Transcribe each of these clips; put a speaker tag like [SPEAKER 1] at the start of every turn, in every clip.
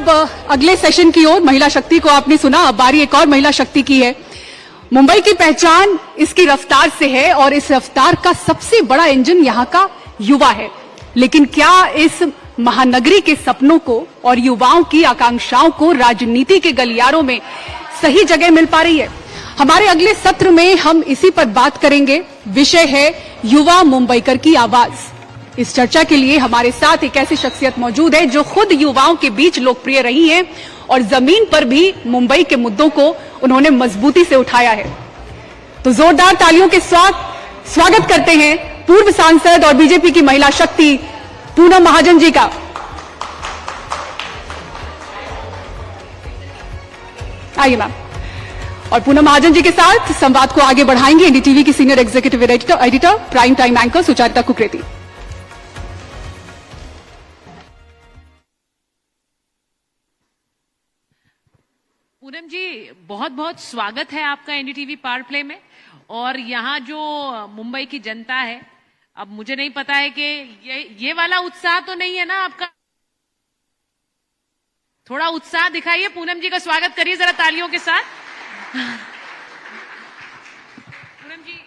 [SPEAKER 1] अब अगले सेशन की ओर। महिला शक्ति को आपने सुना, अब बारी एक और महिला शक्ति की है। मुंबई की पहचान इसकी रफ्तार से है और इस रफ्तार का सबसे बड़ा इंजन यहाँ का युवा है। लेकिन क्या इस महानगरी के सपनों को और युवाओं की आकांक्षाओं को राजनीति के गलियारों में सही जगह मिल पा रही है? हमारे अगले सत्र में हम इसी पर बात करेंगे। विषय है युवा मुंबईकर की आवाज। इस चर्चा के लिए हमारे साथ एक ऐसी शख्सियत मौजूद है जो खुद युवाओं के बीच लोकप्रिय रही हैं और जमीन पर भी मुंबई के मुद्दों को उन्होंने मजबूती से उठाया है। तो जोरदार तालियों के साथ स्वागत करते हैं पूर्व सांसद और बीजेपी की महिला शक्ति पूनम महाजन जी का। आइए मैम। और पूनम महाजन जी के साथ संवाद को आगे बढ़ाएंगे एनडीटीवी की senior executive editor prime time anchor Sucharita Kukreti.
[SPEAKER 2] Poonam ji, बहुत बहुत स्वागत है आपका एनडीटीवी पावर प्ले में। और यहाँ जो मुंबई की जनता है, अब मुझे नहीं पता है कि ये वाला उत्साह तो नहीं है ना आपका? थोड़ा उत्साह दिखाइए, पूनम जी का स्वागत करिए जरा तालियों के साथ। पूनम जी,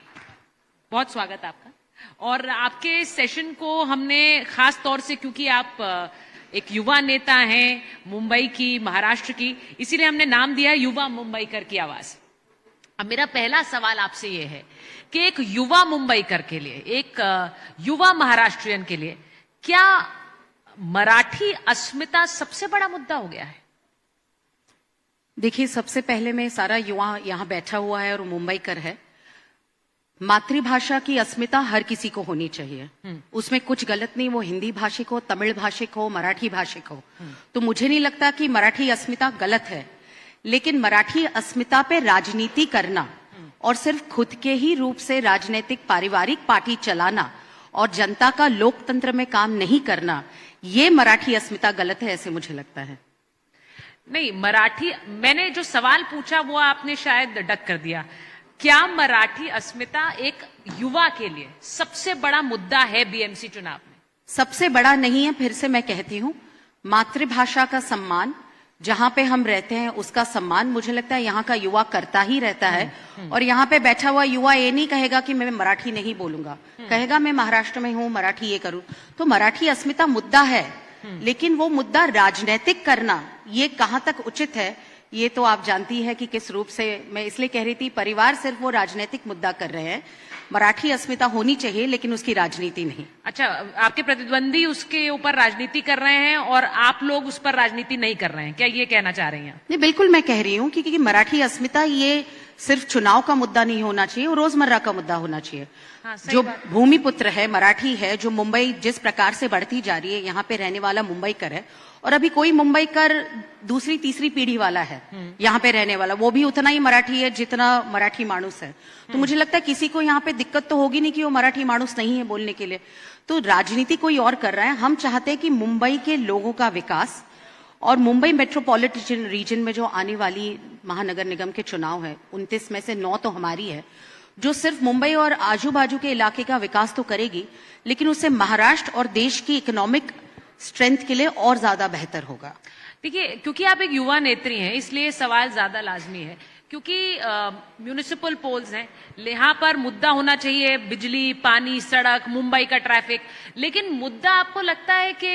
[SPEAKER 2] बहुत स्वागत आपका। और आपके सेशन को हमने खास तौर से, क्योंकि आप एक युवा नेता हैं मुंबई की, महाराष्ट्र की, इसीलिए हमने नाम दिया है युवा मुंबईकर की आवाज। अब मेरा पहला सवाल आपसे ये है कि एक युवा मुंबईकर के लिए, एक युवा महाराष्ट्रियन के लिए, क्या मराठी अस्मिता सबसे बड़ा मुद्दा हो गया है?
[SPEAKER 3] देखिए, सबसे पहले मैं सारा युवा यहाँ बैठा हुआ है और मुंबईकर है। मातृभाषा की अस्मिता हर किसी को होनी चाहिए, उसमें कुछ गलत नहीं। वो हिंदी भाषिक हो, तमिल भाषिक हो, मराठी भाषिक हो। तो मुझे नहीं लगता कि मराठी अस्मिता गलत है, लेकिन मराठी अस्मिता पे राजनीति करना और सिर्फ खुद के ही रूप से राजनीतिक पारिवारिक पार्टी चलाना और जनता का लोकतंत्र में काम नहीं करना, ये मराठी अस्मिता गलत है, ऐसे मुझे लगता है।
[SPEAKER 2] नहीं, मराठी, मैंने जो सवाल पूछा वो आपने शायद डक कर दिया। क्या मराठी अस्मिता एक युवा के लिए सबसे बड़ा मुद्दा है बीएमसी चुनाव में?
[SPEAKER 3] सबसे बड़ा नहीं है, फिर से मैं कहती हूं। मातृभाषा का सम्मान, जहां पे हम रहते हैं उसका सम्मान, मुझे लगता है यहाँ का युवा करता ही रहता है। और यहाँ पे बैठा हुआ युवा ये नहीं कहेगा कि मैं मराठी नहीं बोलूंगा, कहेगा मैं महाराष्ट्र में हूं, मराठी ये करूं। तो मराठी अस्मिता मुद्दा है, लेकिन वो मुद्दा राजनीतिक करना ये कहां तक उचित है, ये तो आप जानती है कि किस रूप से। मैं इसलिए कह रही थी, परिवार सिर्फ वो राजनीतिक मुद्दा कर रहे हैं। मराठी अस्मिता होनी चाहिए, लेकिन उसकी राजनीति नहीं।
[SPEAKER 2] अच्छा, आपके प्रतिद्वंदी उसके ऊपर राजनीति कर रहे हैं और आप लोग उस पर राजनीति नहीं कर रहे हैं, क्या ये कहना चाह रही हैं?
[SPEAKER 3] नहीं, बिल्कुल मैं कह रही हूँ कि मराठी अस्मिता ये सिर्फ चुनाव का मुद्दा नहीं होना चाहिए, वो रोजमर्रा का मुद्दा होना चाहिए। हाँ, जो भूमिपुत्र है, मराठी है, जो मुंबई जिस प्रकार से बढ़ती जा रही है, यहाँ पे रहने वाला मुंबईकर है, और अभी कोई मुंबईकर दूसरी तीसरी पीढ़ी वाला है यहाँ पे रहने वाला, वो भी उतना ही मराठी है जितना मराठी मानुस है। तो मुझे लगता है किसी को यहाँ पे दिक्कत तो होगी नहीं कि वो मराठी मानुस नहीं है बोलने के लिए। तो राजनीति कोई और कर रहा है। हम चाहते हैं कि मुंबई के लोगों का विकास, और मुंबई मेट्रोपॉलिटन रीजन में जो आने वाली महानगर निगम के चुनाव है, 29 में से 9 तो हमारी है, जो सिर्फ मुंबई और आजू बाजू के इलाके का विकास तो करेगी, लेकिन उससे महाराष्ट्र और देश की इकोनॉमिक स्ट्रेंथ के लिए और ज्यादा बेहतर होगा।
[SPEAKER 2] देखिए, क्योंकि आप एक युवा नेत्री हैं, इसलिए सवाल ज्यादा लाजमी है, क्योंकि म्यूनिसिपल पोल्स हैं, यहाँ पर मुद्दा होना चाहिए बिजली, पानी, सड़क, मुंबई का ट्रैफिक। लेकिन मुद्दा आपको लगता है कि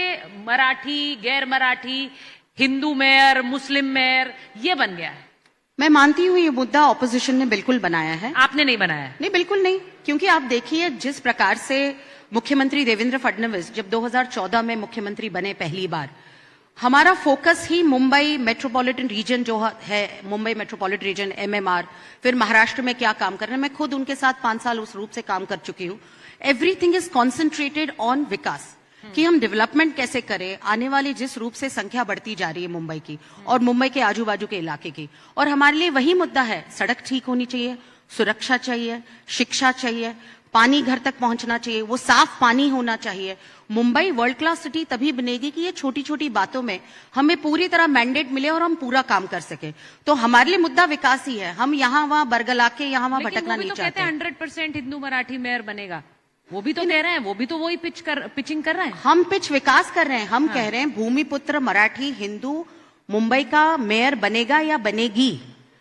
[SPEAKER 2] मराठी, गैर मराठी, हिंदू मेयर, मुस्लिम मेयर, ये बन गया है?
[SPEAKER 3] मैं मानती हूँ ये मुद्दा ऑपोजिशन ने बिल्कुल बनाया है।
[SPEAKER 2] आपने नहीं बनाया है?
[SPEAKER 3] नहीं, बिल्कुल नहीं। क्योंकि आप देखिए, जिस प्रकार से मुख्यमंत्री देवेंद्र फडणवीस जब 2014 में मुख्यमंत्री बने पहली बार, हमारा फोकस ही मुंबई मेट्रोपॉलिटन रीजन जो है, मुंबई मेट्रोपॉलिटन रीजन, एमएमआर, फिर महाराष्ट्र में क्या काम कर रहे हैं। मैं खुद उनके साथ 5 साल उस रूप से काम कर चुकी हूँ। एवरीथिंग इज कॉन्सेंट्रेटेड ऑन विकास, कि हम डेवलपमेंट कैसे करें, आने वाली जिस रूप से संख्या बढ़ती जा रही है मुंबई की और मुंबई के आजू बाजू के इलाके की, और हमारे लिए वही मुद्दा है। सड़क ठीक होनी चाहिए, सुरक्षा चाहिए, शिक्षा चाहिए, पानी घर तक पहुंचना चाहिए, वो साफ पानी होना चाहिए। मुंबई वर्ल्ड क्लास सिटी तभी बनेगी कि ये छोटी छोटी बातों में हमें पूरी तरह मैंडेट मिले और हम पूरा काम कर सके। तो हमारे लिए मुद्दा विकास ही है। हम यहाँ वहां बरगला के यहाँ वहां भटकना नहीं चाहते।
[SPEAKER 2] 100% हिंदू मराठी मेयर बनेगा, वो भी तो कह रहे हैं, वो भी तो वही पिचिंग कर रहे हैं।
[SPEAKER 3] हम पिच विकास कर रहे हैं। हम कह रहे हैं भूमिपुत्र मराठी हिंदू मुंबई का मेयर बनेगा या बनेगी,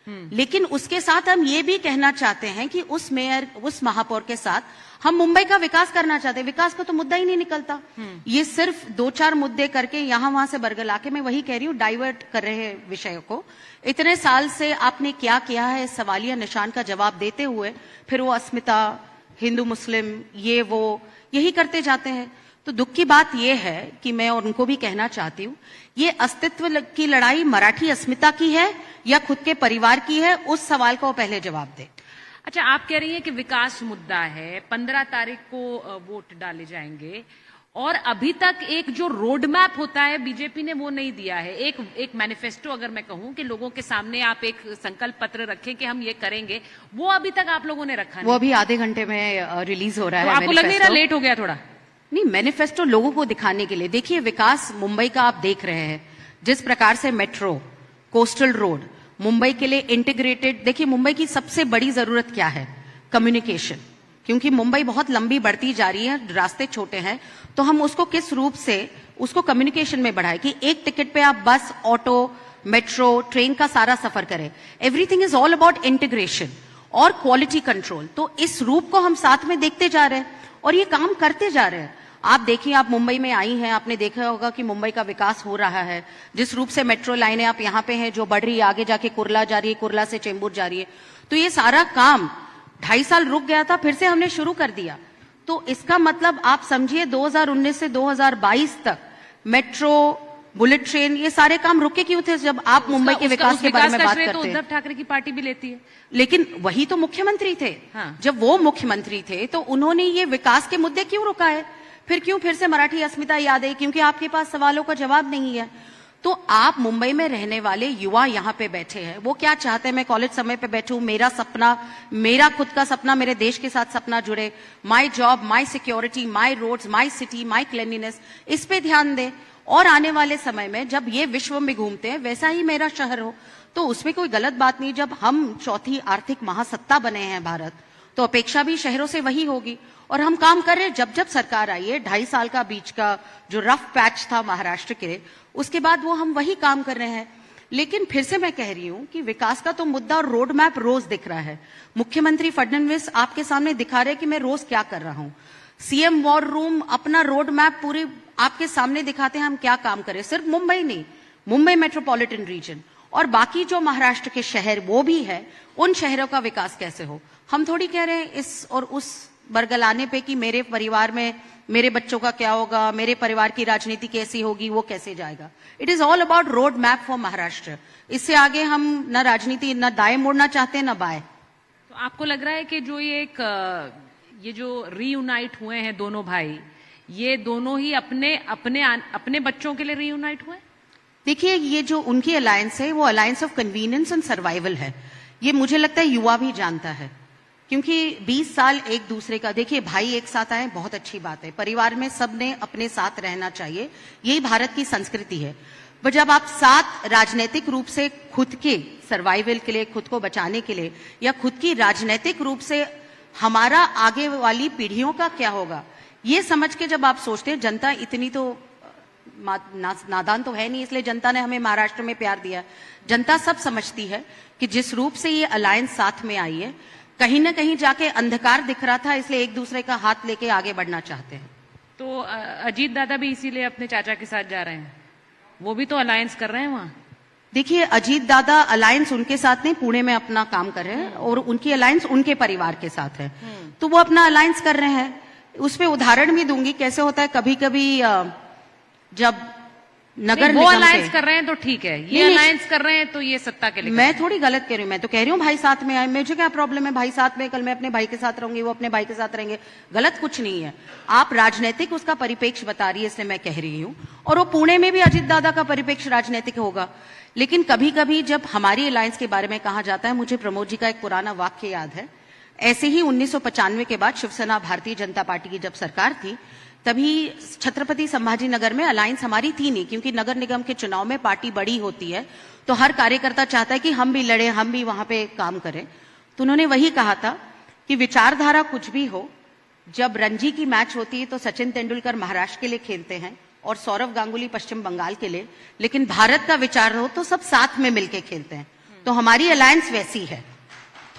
[SPEAKER 3] लेकिन उसके साथ हम ये भी कहना चाहते हैं कि उस मेयर, उस महापौर के साथ हम मुंबई का विकास करना चाहते हैं। विकास का तो मुद्दा ही नहीं निकलता। ये सिर्फ 2-4 मुद्दे करके यहां वहां से बरगला के, मैं वही कह रही हूँ, डाइवर्ट कर रहे हैं विषय को। इतने साल से आपने क्या किया है, सवालिया निशान का जवाब देते हुए फिर वो अस्मिता, हिंदू मुस्लिम, ये वो यही करते जाते हैं। तो दुख की बात यह है कि मैं उनको भी कहना चाहती हूँ, ये अस्तित्व की लड़ाई मराठी अस्मिता की है या खुद के परिवार की है, उस सवाल का वो पहले जवाब दे।
[SPEAKER 2] अच्छा, आप कह रही हैं कि विकास मुद्दा है, 15 तारीख को वोट डाले जाएंगे, और अभी तक एक जो रोड मैप होता है बीजेपी ने वो नहीं दिया है। एक मैनिफेस्टो अगर मैं कहूं कि लोगों के सामने आप एक संकल्प पत्र रखें कि हम ये करेंगे, वो अभी तक आप लोगों ने रखा नहीं।
[SPEAKER 3] वो अभी आधे घंटे में रिलीज हो रहा
[SPEAKER 2] तो
[SPEAKER 3] है।
[SPEAKER 2] आपको लग नहीं रहा लेट हो गया थोड़ा?
[SPEAKER 3] नहीं, मैनिफेस्टो लोगों को दिखाने के लिए। देखिए, विकास मुंबई का आप देख रहे हैं, जिस प्रकार से मेट्रो, कोस्टल रोड, मुंबई के लिए इंटीग्रेटेड। देखिए, मुंबई की सबसे बड़ी जरूरत क्या है? कम्युनिकेशन। क्योंकि मुंबई बहुत लंबी बढ़ती जा रही है, रास्ते छोटे हैं, तो हम उसको किस रूप से उसको कम्युनिकेशन में बढ़ाए कि एक टिकट पे आप बस, ऑटो, मेट्रो, ट्रेन का सारा सफर करें। Everything is all about integration और क्वालिटी कंट्रोल। तो इस रूप को हम साथ में देखते जा रहे हैं और ये काम करते जा रहे हैं। आप देखिए, आप मुंबई में आई हैं, आपने देखा होगा कि मुंबई का विकास हो रहा है। जिस रूप से मेट्रो लाइनें आप यहाँ पे हैं, जो बढ़ रही है, आगे जाके कुर्ला जा रही है, कुर्ला से चेंबूर जा रही है, तो ये सारा काम 2.5 साल रुक गया था, फिर से हमने शुरू कर दिया। तो इसका मतलब आप समझिए 2019 से 2022 तक मेट्रो, बुलेट ट्रेन, ये सारे काम रुके क्यों थे? जब आप मुंबई के विकास के बारे में बात करते
[SPEAKER 2] तो
[SPEAKER 3] हैं,
[SPEAKER 2] उद्धव ठाकरे की पार्टी भी लेती है,
[SPEAKER 3] लेकिन वही तो मुख्यमंत्री थे।
[SPEAKER 2] हाँ।
[SPEAKER 3] जब वो मुख्यमंत्री थे तो उन्होंने ये विकास के मुद्दे क्यों रुकाए? फिर से मराठी अस्मिता याद है? क्योंकि आपके पास सवालों का जवाब नहीं है। तो आप मुंबई में रहने वाले युवा यहाँ पे बैठे हैं, वो क्या चाहते हैं? मैं कॉलेज समय पे बैठूं, मेरा सपना, मेरा खुद का सपना, मेरे देश के साथ सपना जुड़े, my job, my security, my roads, my city, my cleanliness, इस पे ध्यान दें। और आने वाले समय में जब ये विश्व में घूमते हैं, वैसा ही मेरा शहर हो, तो उसमें कोई गलत बात नहीं। जब हम चौथी आर्थिक महासत्ता बने हैं भारत, तो अपेक्षा भी शहरों से वही होगी। और हम काम कर रहे हैं। जब सरकार आई है, 2.5 साल का बीच का जो रफ पैच था महाराष्ट्र के, उसके बाद वो हम वही काम कर रहे हैं। लेकिन फिर से मैं कह रही हूं कि विकास का तो मुद्दा और रोड मैप रोज दिख रहा है। मुख्यमंत्री फडणवीस आपके सामने दिखा रहे कि मैं रोज क्या कर रहा हूं। सीएम वॉर रूम अपना रोड मैप पूरी आपके सामने दिखाते हैं, हम क्या काम करें। सिर्फ मुंबई नहीं, मुंबई मेट्रोपॉलिटन रीजन और बाकी जो महाराष्ट्र के शहर वो भी है, उन शहरों का विकास कैसे हो। हम थोड़ी कह रहे हैं इस और उस बरगलाने पे कि मेरे परिवार में मेरे बच्चों का क्या होगा, मेरे परिवार की राजनीति कैसी होगी, वो कैसे जाएगा। It is all about road map for Maharashtra. इससे आगे हम न राजनीति, न दाएं मोड़ना चाहते हैं, न बाएं।
[SPEAKER 2] तो आपको लग रहा है कि जो ये जो रीयूनाइट हुए हैं दोनों भाई, ये दोनों ही अपने बच्चों के लिए रीयूनाइट हुए?
[SPEAKER 3] देखिए, ये जो उनकी अलायंस है, वो alliance of convenience and survival है। ये मुझे लगता है युवा भी जानता है, क्योंकि 20 साल एक दूसरे का, देखिए भाई एक साथ आए, बहुत अच्छी बात है। परिवार में सबने अपने साथ रहना चाहिए, यही भारत की संस्कृति है। पर जब आप साथ राजनीतिक रूप से खुद के सर्वाइवल के लिए, खुद को बचाने के लिए, या खुद की राजनीतिक रूप से हमारा आगे वाली पीढ़ियों का क्या होगा, ये समझ के जब आप सोचते हैं, जनता इतनी तो नादान तो है नहीं, इसलिए जनता ने हमें महाराष्ट्र में प्यार दिया। जनता सब समझती है कि जिस रूप से ये अलायंस साथ में आई है, कहीं ना कहीं जाके अंधकार दिख रहा था, इसलिए एक दूसरे का हाथ लेके आगे बढ़ना चाहते हैं।
[SPEAKER 2] तो अजीत दादा भी इसीलिए अपने चाचा के साथ जा रहे हैं, वो भी तो अलायंस कर रहे हैं वहां।
[SPEAKER 3] देखिए, अजीत दादा अलायंस उनके साथ नहीं, पुणे में अपना काम कर रहे हैं और उनकी अलायंस उनके परिवार के साथ है। तो वो अपना अलायंस कर रहे हैं। उसमें उदाहरण भी दूंगी कैसे होता है। कभी कभी जब नगर
[SPEAKER 2] वो
[SPEAKER 3] निगम
[SPEAKER 2] अलायंस
[SPEAKER 3] से,
[SPEAKER 2] कर रहे हैं तो ठीक है, ये अलायंस कर रहे हैं तो ये सत्ता के लिए।
[SPEAKER 3] मैं थोड़ी गलत कह रही हूँ, मैं तो कह रही हूँ भाई साथ में आए, मुझे क्या प्रॉब्लम है भाई साथ में। कल मैं अपने भाई के साथ रहूंगी, वो अपने भाई के साथ रहेंगे, गलत कुछ नहीं है। आप राजनीतिक उसका परिप्रेक्ष्य बता रही है, इसलिए मैं कह रही हूँ। और वो पुणे में भी अजीत दादा का परिप्रेक्ष्य राजनीतिक होगा। लेकिन कभी कभी जब हमारी अलायंस के बारे में कहा जाता है, मुझे प्रमोद जी का एक पुराना वाक्य याद है। ऐसे ही 1995 के बाद शिवसेना भारतीय जनता पार्टी की जब सरकार थी, तभी छत्रपति संभाजी नगर में अलायंस हमारी थी नहीं, क्योंकि नगर निगम के चुनाव में पार्टी बड़ी होती है, तो हर कार्यकर्ता चाहता है कि हम भी लड़े, हम भी वहां पे काम करें। तो उन्होंने वही कहा था कि विचारधारा कुछ भी हो, जब रणजी की मैच होती है तो सचिन तेंदुलकर महाराष्ट्र के लिए खेलते हैं, और सौरव गांगुली पश्चिम बंगाल के लिए, लेकिन भारत का विचार हो तो सब साथ में मिलके खेलते हैं। तो हमारी अलायंस वैसी है।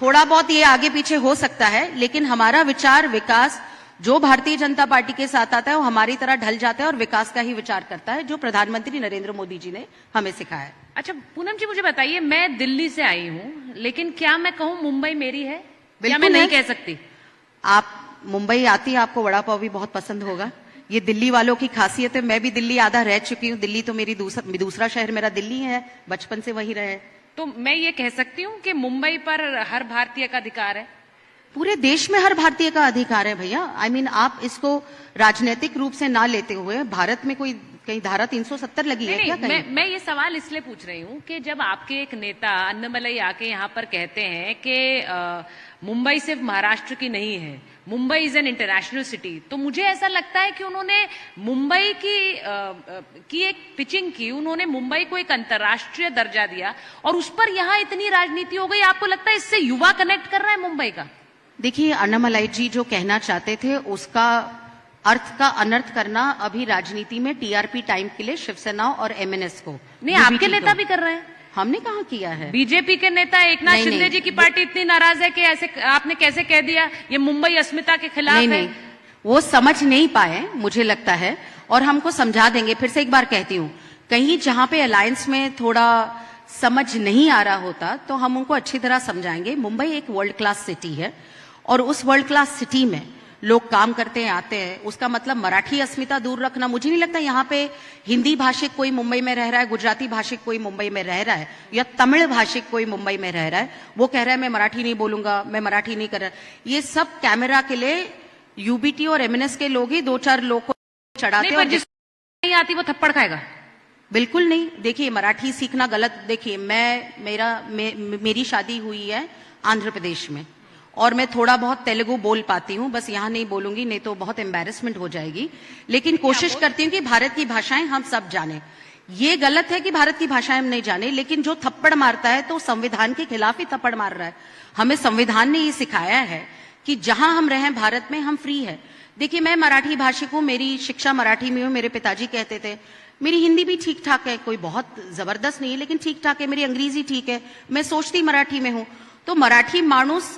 [SPEAKER 3] थोड़ा बहुत ये आगे पीछे हो सकता है, लेकिन हमारा विचार विकास जो भारतीय जनता पार्टी के साथ आता है वो हमारी तरह ढल जाता है और विकास का ही विचार करता है, जो प्रधानमंत्री नरेंद्र मोदी जी ने हमें सिखाया है।
[SPEAKER 2] अच्छा पूनम जी, मुझे बताइए, मैं दिल्ली से आई हूँ, लेकिन क्या मैं कहूँ मुंबई मेरी है? क्या मैं नहीं कह सकती?
[SPEAKER 3] आप मुंबई आती, आपको वड़ा पाव भी बहुत पसंद होगा। ये दिल्ली वालों की खासियत है। मैं भी दिल्ली आधा रह चुकी हूँ। दिल्ली तो मेरी दूसरा शहर मेरा दिल्ली है, बचपन से वही रहे।
[SPEAKER 2] तो मैं ये कह सकती हूँ कि मुंबई पर हर भारतीय का अधिकार है?
[SPEAKER 3] पूरे देश में हर भारतीय का अधिकार है भैया। आई मीन आप इसको राजनीतिक रूप से ना लेते हुए, भारत में कोई कहीं धारा 370 लगी है क्या कहीं?
[SPEAKER 2] मैं ये सवाल इसलिए पूछ रही हूँ कि जब आपके एक नेता अन्नमलई आके यहाँ पर कहते हैं कि मुंबई सिर्फ महाराष्ट्र की नहीं है, Mumbai is an international city, तो मुझे ऐसा लगता है कि उन्होंने मुंबई की एक पिचिंग की, उन्होंने मुंबई को एक अंतर्राष्ट्रीय दर्जा दिया और उस पर यहाँ इतनी राजनीति हो गई। आपको लगता है इससे युवा कनेक्ट कर रहा है मुंबई का?
[SPEAKER 3] देखिए, अन्नामलाई जी जो कहना चाहते थे उसका अर्थ का अनर्थ करना अभी राजनीति में टीआरपी टाइम के लिए शिवसेना और एमएनएस को
[SPEAKER 2] नहीं, आपके नेता भी कर रहे हैं।
[SPEAKER 3] हमने कहाँ किया है?
[SPEAKER 2] बीजेपी के नेता एकनाथ
[SPEAKER 3] नहीं,
[SPEAKER 2] शिंदे
[SPEAKER 3] नहीं,
[SPEAKER 2] जी की पार्टी इतनी नाराज है कि ऐसे आपने कैसे कह दिया ये मुंबई अस्मिता के खिलाफ
[SPEAKER 3] नहीं,
[SPEAKER 2] है?
[SPEAKER 3] नहीं, वो समझ नहीं पाए मुझे लगता है, और हमको समझा देंगे। फिर से एक बार कहती हूँ, कहीं जहां पे अलायंस में थोड़ा समझ नहीं आ रहा होता तो हम उनको अच्छी तरह समझाएंगे। मुंबई एक वर्ल्ड क्लास सिटी है और उस वर्ल्ड क्लास सिटी में लोग काम करते हैं, आते हैं। उसका मतलब मराठी अस्मिता दूर रखना, मुझे नहीं लगता यहाँ पे हिंदी भाषिक कोई मुंबई में रह रहा है, गुजराती भाषिक कोई मुंबई में रह रहा है, या तमिल भाषिक कोई मुंबई में रह रहा है, वो कह रहा है मैं मराठी नहीं बोलूंगा, मैं मराठी नहीं कर रहा। ये सब कैमरा के लिए यूबीटी और एमएनएस के लोग ही दो चार लोग को चढ़ाते हैं।
[SPEAKER 2] जिसको नहीं आती वो थप्पड़ खाएगा?
[SPEAKER 3] बिल्कुल नहीं। देखिए, मराठी सीखना गलत। देखिए, मेरी शादी हुई है आंध्र प्रदेश में और मैं थोड़ा बहुत तेलुगु बोल पाती हूँ, बस यहाँ नहीं बोलूंगी, नहीं तो बहुत एम्बैरेसमेंट हो जाएगी। लेकिन कोशिश करती हूँ कि भारत की भाषाएं हम सब जाने। ये गलत है कि भारत की भाषाएं हम नहीं जाने, लेकिन जो थप्पड़ मारता है तो संविधान के खिलाफ ही थप्पड़ मार रहा है। हमें संविधान ने ये सिखाया है कि जहां हम रहें भारत में हम फ्री है। देखिए, मैं मराठी भाषिक हूँ, मेरी शिक्षा मराठी में हूँ। मेरे पिताजी कहते थे, मेरी हिंदी भी ठीक ठाक है, कोई बहुत जबरदस्त नहीं है लेकिन ठीक ठाक है। मेरी अंग्रेजी ठीक है, मैं सोचती मराठी में हूँ। तो मराठी मानुस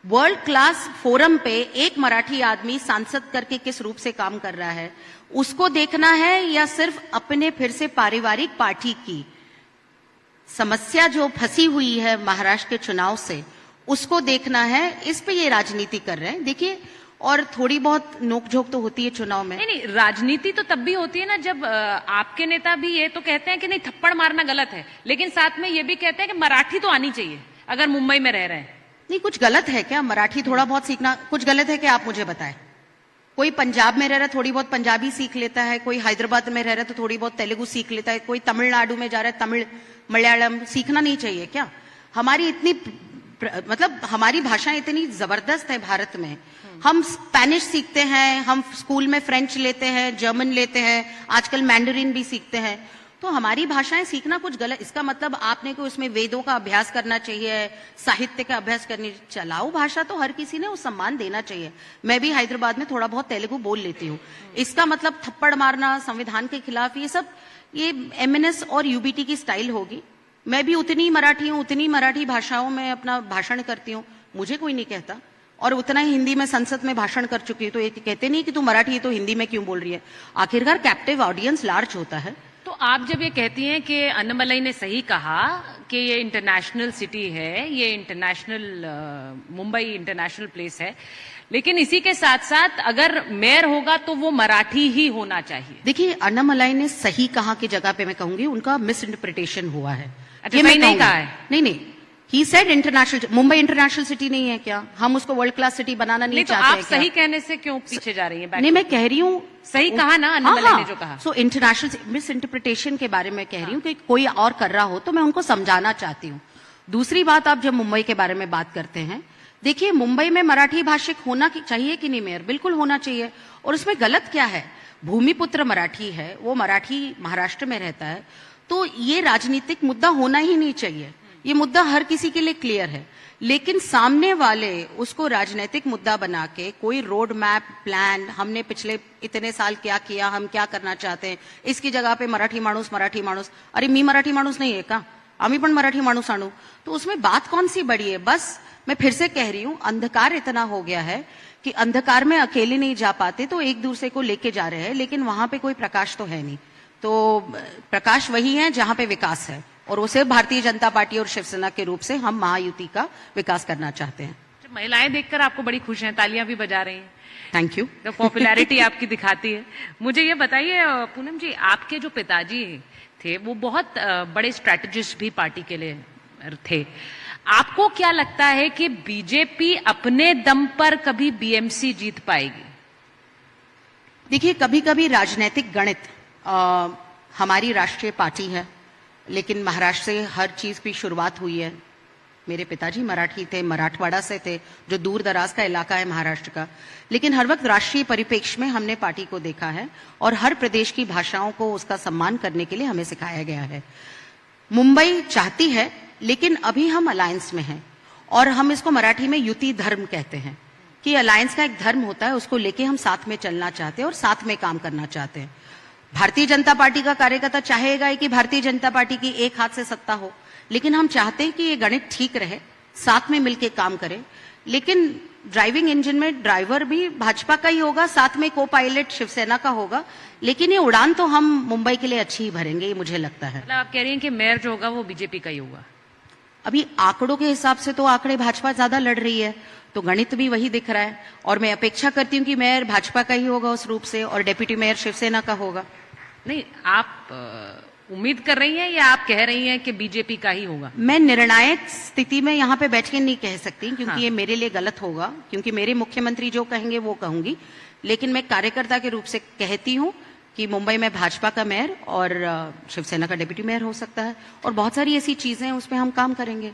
[SPEAKER 3] वर्ल्ड क्लास फोरम पे एक मराठी आदमी सांसद करके किस रूप से काम कर रहा है, उसको देखना है, या सिर्फ अपने फिर से पारिवारिक पार्टी की समस्या जो फंसी हुई है महाराष्ट्र के चुनाव से, उसको देखना है? इस पे ये राजनीति कर रहे हैं। देखिए, और थोड़ी बहुत नोकझोंक तो होती है चुनाव में।
[SPEAKER 2] नहीं, राजनीति तो तब भी होती है ना जब आपके नेता भी ये तो कहते हैं कि नहीं थप्पड़ मारना गलत है, लेकिन साथ में ये भी कहते हैं कि मराठी तो आनी चाहिए अगर मुंबई में रह रहे हैं।
[SPEAKER 3] नहीं, कुछ गलत है क्या मराठी थोड़ा बहुत सीखना? कुछ गलत है क्या? आप मुझे बताएं। कोई पंजाब में रह रहा है, थोड़ी बहुत पंजाबी सीख लेता है, कोई हैदराबाद में रह रहा है तो थोड़ी बहुत तेलुगु सीख लेता है, कोई तमिलनाडु में जा रहा है तमिल मलयालम सीखना नहीं चाहिए क्या? हमारी इतनी मतलब हमारी भाषाएं इतनी जबरदस्त है भारत में। हम स्पेनिश सीखते हैं, हम स्कूल में फ्रेंच लेते हैं, जर्मन लेते हैं, आजकल मैंडरिन भी सीखते हैं। तो हमारी भाषाएं सीखना कुछ गलत, इसका मतलब आपने को उसमें वेदों का अभ्यास करना चाहिए, साहित्य का अभ्यास करनी। चलाओ भाषा तो हर किसी ने वो सम्मान देना चाहिए। मैं भी हैदराबाद में थोड़ा बहुत तेलुगु बोल लेती हूँ। इसका मतलब थप्पड़ मारना संविधान के खिलाफ, ये सब ये एमएनएस और यूबीटी की स्टाइल होगी। मैं भी उतनी मराठी हूँ, उतनी मराठी भाषाओं में अपना भाषण करती हूँ, मुझे कोई नहीं कहता। और उतना ही हिंदी में संसद में भाषण कर चुकी हूँ। तो ये कहते नहीं कि तू मराठी है तो हिंदी में क्यों बोल रही है। आखिरकार कैप्टिव ऑडियंस लार्ज होता है।
[SPEAKER 2] तो आप जब ये कहती हैं कि अन्नमलई ने सही कहा कि ये इंटरनेशनल सिटी है, ये इंटरनेशनल मुंबई इंटरनेशनल प्लेस है, लेकिन इसी के साथ साथ अगर मेयर होगा तो वो मराठी ही होना चाहिए।
[SPEAKER 3] देखिए, अन्नामलाई ने सही कहा की जगह पे मैं कहूंगी उनका मिस इंटरप्रिटेशन हुआ है।
[SPEAKER 2] अच्छा, मैं नहीं कहा है?
[SPEAKER 3] नहीं, he said international. Mumbai international city नहीं है क्या? हम उसको वर्ल्ड क्लास सिटी बनाना नहीं चाहते
[SPEAKER 2] तो आप सही कहने से क्यों पीछे जा रही हैं?
[SPEAKER 3] नहीं, मैं कह रही हूँ
[SPEAKER 2] सही कहा ना अन्नामलई ने जो कहा।
[SPEAKER 3] सो इंटरनेशनल मिस इंटरप्रिटेशन के बारे में कह रही हूँ कि कोई और कर रहा हो तो मैं उनको समझाना चाहती हूँ। दूसरी बात, आप जब मुंबई के बारे में बात करते हैं, देखिए मुंबई में मराठी भाषिक होना चाहिए कि नहीं मेयर? बिल्कुल होना चाहिए। और उसमें गलत क्या है? भूमिपुत्र मराठी है, वो मराठी महाराष्ट्र में रहता है, तो ये राजनीतिक मुद्दा होना ही नहीं चाहिए। ये मुद्दा हर किसी के लिए क्लियर है। लेकिन सामने वाले उसको राजनीतिक मुद्दा बना के कोई रोड मैप प्लान, हमने पिछले इतने साल क्या किया, हम क्या करना चाहते हैं, इसकी जगह पे मराठी माणूस, अरे मी मराठी माणूस नहीं है का, आम्ही पण मराठी माणूस आणू, तो उसमें बात कौन सी बड़ी है। बस मैं फिर से कह रही हूं, अंधकार इतना हो गया है कि अंधकार में अकेले नहीं जा पाते, तो एक दूसरे को लेके जा रहे हैं, लेकिन वहां पे कोई प्रकाश तो है नहीं। तो प्रकाश वही है जहां पे विकास है, और उसे भारतीय जनता पार्टी और शिवसेना के रूप से हम महायुति का विकास करना चाहते हैं।
[SPEAKER 2] महिलाएं देखकर आपको बड़ी खुश हैं, तालियां भी बजा रही हैं।
[SPEAKER 3] Thank you.
[SPEAKER 2] तो पॉपुलैरिटी आपकी दिखाती है। मुझे ये बताइए पूनम जी, आपके जो पिताजी थे वो बहुत बड़े स्ट्रैटेजिस्ट भी पार्टी के लिए थे। आपको क्या लगता है कि बीजेपी अपने दम पर कभी बीएमसी जीत पाएगी?
[SPEAKER 3] देखिए, कभी कभी राजनीतिक गणित, हमारी राष्ट्रीय पार्टी है, लेकिन महाराष्ट्र से हर चीज की शुरुआत हुई है। मेरे पिताजी मराठी थे, मराठवाड़ा से थे, जो दूर दराज का इलाका है महाराष्ट्र का, लेकिन हर वक्त राष्ट्रीय परिप्रेक्ष्य में हमने पार्टी को देखा है और हर प्रदेश की भाषाओं को उसका सम्मान करने के लिए हमें सिखाया गया है। मुंबई चाहती है, लेकिन अभी हम अलायंस में हैं, और हम इसको मराठी में युति धर्म कहते हैं कि अलायंस का एक धर्म होता है, उसको लेके हम साथ में चलना चाहते हैं और साथ में काम करना चाहते हैं। भारतीय जनता पार्टी का कार्यकर्ता चाहेगा कि भारतीय जनता पार्टी की एक हाथ से सत्ता हो, लेकिन हम चाहते हैं कि ये गणित ठीक रहे, साथ में मिलकर काम करें। लेकिन ड्राइविंग इंजन में ड्राइवर भी भाजपा का ही होगा, साथ में को पायलट शिवसेना का होगा, लेकिन ये उड़ान तो हम मुंबई के लिए अच्छी ही भरेंगे, ये मुझे लगता है।
[SPEAKER 2] मतलब आप कह रही हैं कि मेयर जो होगा वो बीजेपी का ही होगा?
[SPEAKER 3] अभी आंकड़ों के हिसाब से तो आंकड़े भाजपा ज्यादा लड़ रही है, तो गणित भी वही दिख रहा है, और मैं अपेक्षा करती हूँ कि मेयर भाजपा का ही होगा उस रूप से, और डेप्यूटी मेयर शिवसेना का होगा।
[SPEAKER 2] नहीं, आप उम्मीद कर रही हैं या आप कह रही हैं कि बीजेपी का ही होगा?
[SPEAKER 3] मैं निर्णायक स्थिति में यहाँ पे बैठ के नहीं कह सकती, क्योंकि
[SPEAKER 2] हाँ।
[SPEAKER 3] ये मेरे लिए गलत होगा, क्योंकि मेरे मुख्यमंत्री जो कहेंगे वो कहूंगी, लेकिन मैं कार्यकर्ता के रूप से कहती हूँ कि मुंबई में भाजपा का मेयर और शिवसेना का डिप्टी मेयर हो सकता है, और बहुत सारी ऐसी चीजें हैं उसमें हम काम करेंगे।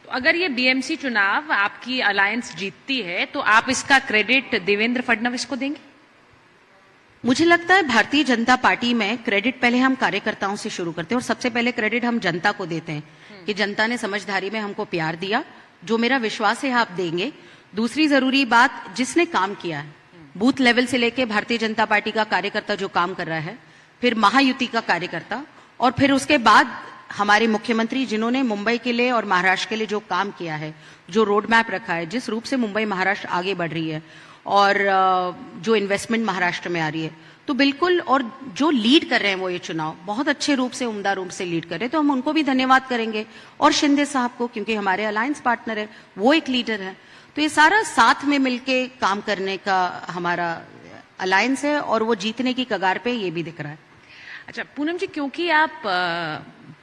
[SPEAKER 2] तो अगर ये बीएमसी चुनाव आपकी अलायंस जीतती है तो आप इसका क्रेडिट देवेंद्र फडणवीस को देंगे?
[SPEAKER 3] मुझे लगता है भारतीय जनता पार्टी में क्रेडिट पहले हम कार्यकर्ताओं से शुरू करते हैं, और सबसे पहले क्रेडिट हम जनता को देते हैं कि जनता ने समझदारी में हमको प्यार दिया, जो मेरा विश्वास है आप देंगे। दूसरी जरूरी बात, जिसने काम किया है बूथ लेवल से लेके भारतीय जनता पार्टी का कार्यकर्ता जो काम कर रहा है, फिर महायुति का कार्यकर्ता, और फिर उसके बाद हमारे मुख्यमंत्री जिन्होंने मुंबई के लिए और महाराष्ट्र के लिए जो काम किया है, जो रोड मैप रखा है, जिस रूप से मुंबई महाराष्ट्र आगे बढ़ रही है, और जो इन्वेस्टमेंट महाराष्ट्र में आ रही है, तो बिल्कुल, और जो लीड कर रहे हैं वो ये चुनाव बहुत अच्छे रूप से, उम्दा रूप से लीड कर रहे हैं, तो हम उनको भी धन्यवाद करेंगे, और शिंदे साहब को, क्योंकि हमारे अलायंस पार्टनर है, वो एक लीडर है। तो ये सारा साथ में मिलके काम करने का हमारा अलायंस है, और वो जीतने की कगार पे ये भी दिख रहा है।
[SPEAKER 2] अच्छा पूनम जी, क्योंकि आप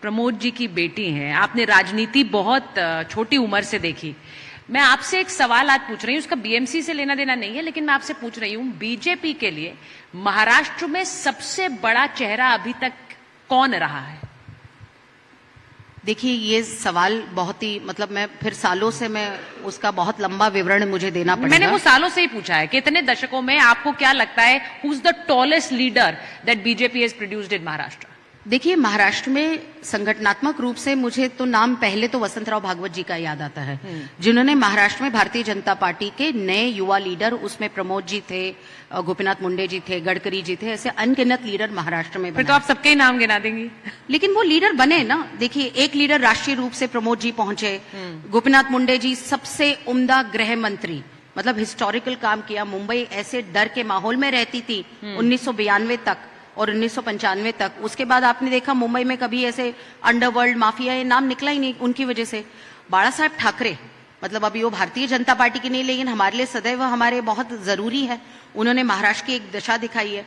[SPEAKER 2] प्रमोद जी की बेटी हैं, आपने राजनीति बहुत छोटी उम्र से देखी, मैं आपसे एक सवाल आज पूछ रही हूं, उसका बीएमसी से लेना देना नहीं है, लेकिन मैं आपसे पूछ रही हूं, बीजेपी के लिए महाराष्ट्र में सबसे बड़ा चेहरा अभी तक कौन रहा है?
[SPEAKER 3] देखिए, ये सवाल बहुत ही, मतलब मैं फिर सालों से, मैं उसका बहुत लंबा विवरण मुझे देना पड़ेगा।
[SPEAKER 2] मैंने वो सालों से ही पूछा है कि इतने दशकों में आपको क्या लगता है, who is the tallest leader that BJP has produced in Maharashtra?
[SPEAKER 3] देखिए, महाराष्ट्र में संगठनात्मक रूप से मुझे तो नाम पहले तो वसंतराव भागवत जी का याद आता है, जिन्होंने महाराष्ट्र में भारतीय जनता पार्टी के नए युवा लीडर, उसमें प्रमोद जी थे, गोपीनाथ मुंडे जी थे, गडकरी जी थे, ऐसे अनगिनत लीडर महाराष्ट्र में
[SPEAKER 2] फिर तो आप सबके ही नाम गिना देंगी।
[SPEAKER 3] लेकिन वो लीडर बने ना। देखिए, एक लीडर राष्ट्रीय रूप से प्रमोद जी पहुंचे, गोपीनाथ मुंडे जी सबसे उम्दा गृह मंत्री, मतलब हिस्टोरिकल काम किया। मुंबई ऐसे डर के माहौल में रहती थी 1992 तक और 1995 तक। उसके बाद आपने देखा मुंबई में कभी ऐसे अंडरवर्ल्ड माफिया ये नाम निकला ही नहीं उनकी वजह से। बाला साहब ठाकरे, मतलब अभी वो भारतीय जनता पार्टी की नहीं, लेकिन हमारे लिए सदैव हमारे बहुत जरूरी है, उन्होंने महाराष्ट्र की एक दशा दिखाई है।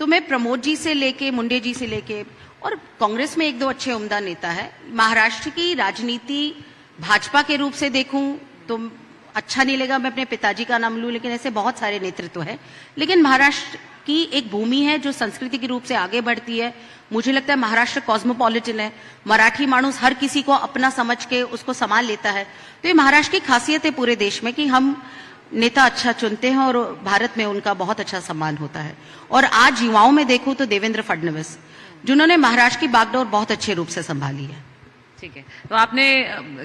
[SPEAKER 3] तो मैं प्रमोद जी से लेके, मुंडे जी से लेके, और कांग्रेस में एक दो अच्छे उम्दा नेता है। महाराष्ट्र की राजनीति भाजपा के रूप से देखूं तो अच्छा नहीं लगेगा मैं अपने पिताजी का नाम लूं, लेकिन ऐसे बहुत सारे नेतृत्व है। लेकिन महाराष्ट्र की एक भूमि है जो संस्कृति के रूप से आगे बढ़ती है। मुझे लगता है महाराष्ट्र कॉस्मोपॉलिटन है, मराठी मानुस हर किसी को अपना समझ के उसको संभाल लेता है। तो ये महाराष्ट्र की खासियत है पूरे देश में कि हम नेता अच्छा चुनते हैं और भारत में उनका बहुत अच्छा सम्मान होता है। और आज युवाओं में देखूं तो देवेंद्र फडणवीस, जिन्होंने महाराष्ट्र की बागडोर बहुत अच्छे रूप से संभाली है।
[SPEAKER 2] ठीक है, तो आपने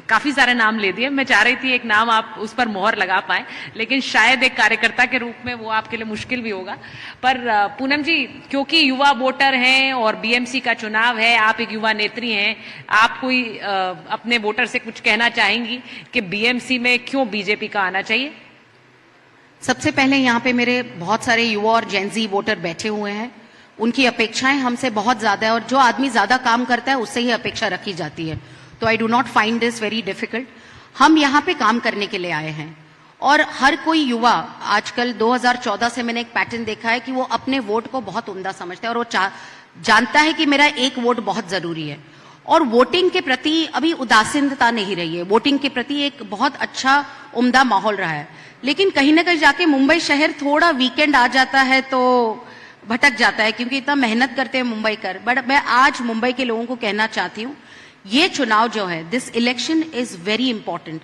[SPEAKER 2] काफी सारे नाम ले दिए। मैं चाह रही थी एक नाम आप उस पर मोहर लगा पाए, लेकिन शायद एक कार्यकर्ता के रूप में वो आपके लिए मुश्किल भी होगा। पर पूनम जी, क्योंकि युवा वोटर हैं और बीएमसी का चुनाव है, आप एक युवा नेत्री हैं, आप कोई अपने वोटर से कुछ कहना चाहेंगी कि बीएमसी में क्यों बीजेपी का आना चाहिए?
[SPEAKER 3] सबसे पहले यहाँ पे मेरे बहुत सारे युवा और जेनजी वोटर बैठे हुए हैं। उनकी अपेक्षाएं हमसे बहुत ज्यादा है और जो आदमी ज्यादा काम करता है उससे ही अपेक्षा रखी जाती है। तो I do not find this very difficult. हम यहाँ पे काम करने के लिए आए हैं और हर कोई युवा आजकल 2014 से मैंने एक पैटर्न देखा है कि वो अपने वोट को बहुत उम्दा समझता है और वो जानता है कि मेरा एक वोट बहुत जरूरी है और वोटिंग के प्रति अभी उदासीनता नहीं रही है। वोटिंग के प्रति एक बहुत अच्छा उम्दा माहौल रहा है, लेकिन कहीं ना कहीं जाके मुंबई शहर थोड़ा वीकेंड आ जाता है तो भटक जाता है, क्योंकि इतना मेहनत करते हैं मुंबई कर। बट मैं आज मुंबई के लोगों को कहना चाहती हूँ, ये चुनाव जो है, this election is very important.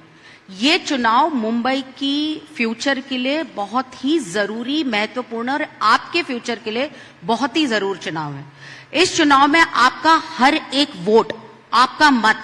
[SPEAKER 3] ये चुनाव मुंबई की फ्यूचर के लिए बहुत ही जरूरी, महत्वपूर्ण और आपके फ्यूचर के लिए बहुत ही जरूर चुनाव है। इस चुनाव में आपका हर एक वोट, आपका मत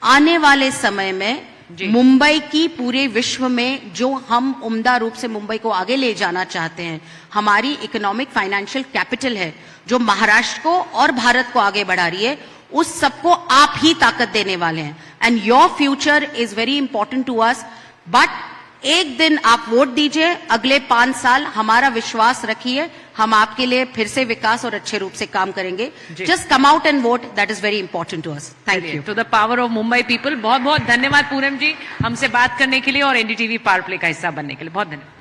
[SPEAKER 3] आने वाले समय में मुंबई की पूरे विश्व में जो हम उम्दा रूप से मुंबई को आगे ले जाना चाहते हैं, हमारी इकोनॉमिक फाइनेंशियल कैपिटल है जो महाराष्ट्र को और भारत को आगे बढ़ा रही है, उस सबको आप ही ताकत देने वाले हैं। And your future is very important to us. But एक दिन आप वोट दीजिए, अगले 5 साल हमारा विश्वास रखिए, हम आपके लिए फिर से विकास और अच्छे रूप से काम करेंगे। Just come out and vote, that is very important to us. Thank you.
[SPEAKER 2] To the power of Mumbai people. बहुत बहुत धन्यवाद पूनम जी, हमसे बात करने के लिए और एनडीटीवी पावर प्ले का हिस्सा बनने के लिए। बहुत धन्यवाद।